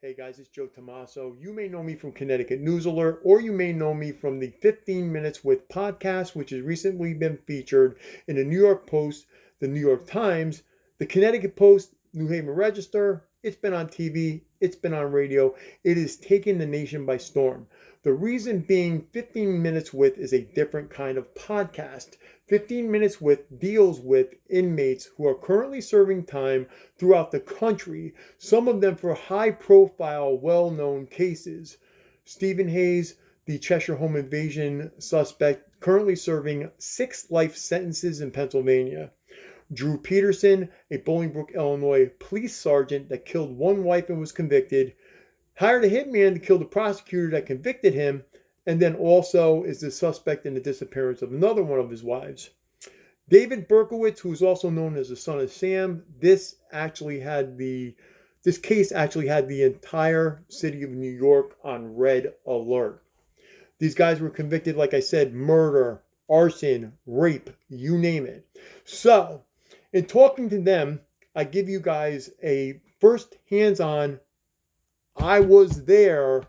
Hey guys, it's Joe Tommaso. You may know me from Connecticut News Alert, or you may know me from the 15 Minutes with podcast, which has recently been featured in the New York Post, the New York Times, the Connecticut Post, New Haven Register. It's been on TV, it's been on radio. It has taken the nation by storm. The reason being 15 Minutes with is a different kind of podcast. 15 Minutes with deals with inmates who are currently serving time throughout the country, some of them for high-profile, well-known cases. Stephen Hayes, the Cheshire home invasion suspect, currently serving 6 life sentences in Pennsylvania. Drew Peterson, a Bolingbrook, Illinois police sergeant that killed one wife and was convicted, hired a hitman to kill the prosecutor that convicted him, and then also is the suspect in the disappearance of another one of his wives. David Berkowitz, who is also known as the son of Sam, this case actually had the entire city of New York on red alert. These guys were convicted, like I said, murder, arson, rape, you name it. So, in talking to them, I give you guys a first hands-on, I was there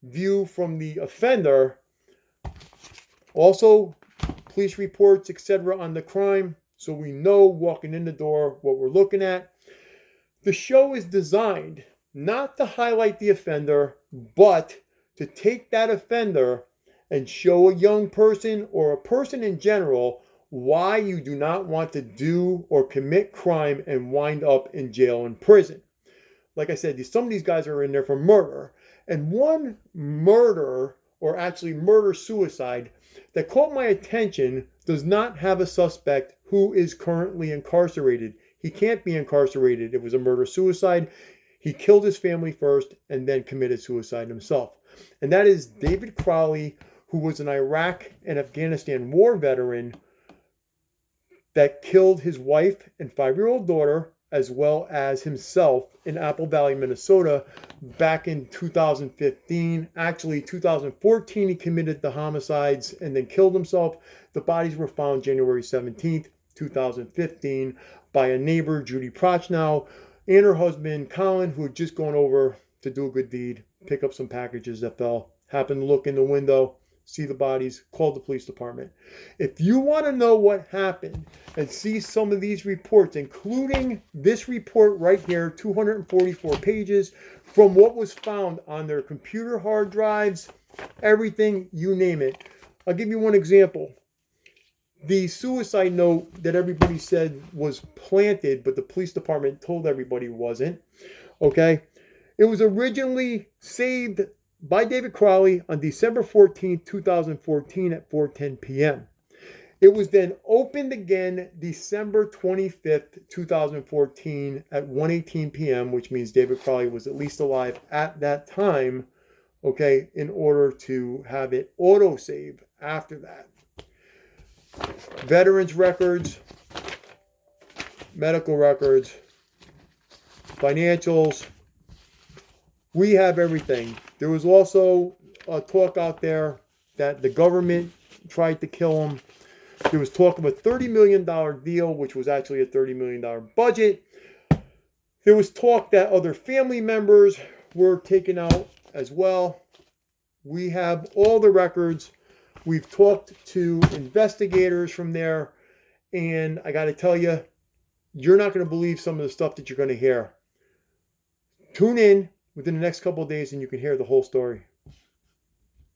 view from the offender. Also, police reports, etc. on the crime, so we know walking in the door what we're looking at. The show is designed not to highlight the offender, but to take that offender and show a young person or a person in general why you do not want to do or commit crime and wind up in jail and prison. Like I said, some of these guys are in there for murder. And one murder, or actually murder-suicide, that caught my attention does not have a suspect who is currently incarcerated. He can't be incarcerated. It was a murder-suicide. He killed his family first and then committed suicide himself. And that is David Crowley, who was an Iraq and Afghanistan war veteran that killed his wife and 5-year-old daughter, as well as himself, in Apple Valley, Minnesota, back in 2015. Actually, 2014, he committed the homicides and then killed himself. The bodies were found January 17th, 2015, by a neighbor, Judy Prochnow, and her husband, Colin, who had just gone over to do a good deed, pick up some packages that fell. Happened to look in the window, see the bodies, called the police department. If you want to know what happened and see some of these reports, including this report right here, 244 pages, from what was found on their computer hard drives, everything, you name it. I'll give you one example. The suicide note that everybody said was planted, but the police department told everybody wasn't. Okay? It was originally saved by David Crowley on December 14, 2014 at 4:10 p.m. It was then opened again December 25th, 2014 at 1:18 p.m., which means David Crowley was at least alive at that time, okay, in order to have it auto-save after that. Veterans records, medical records, financials, we have everything. There was also a talk out there that the government tried to kill him. There was talk of a $30 million deal, which was actually a $30 million budget. There was talk that other family members were taken out as well. We have all the records. We've talked to investigators from there. And I got to tell you, you're not going to believe some of the stuff that you're going to hear. Tune in within the next couple of days and you can hear the whole story.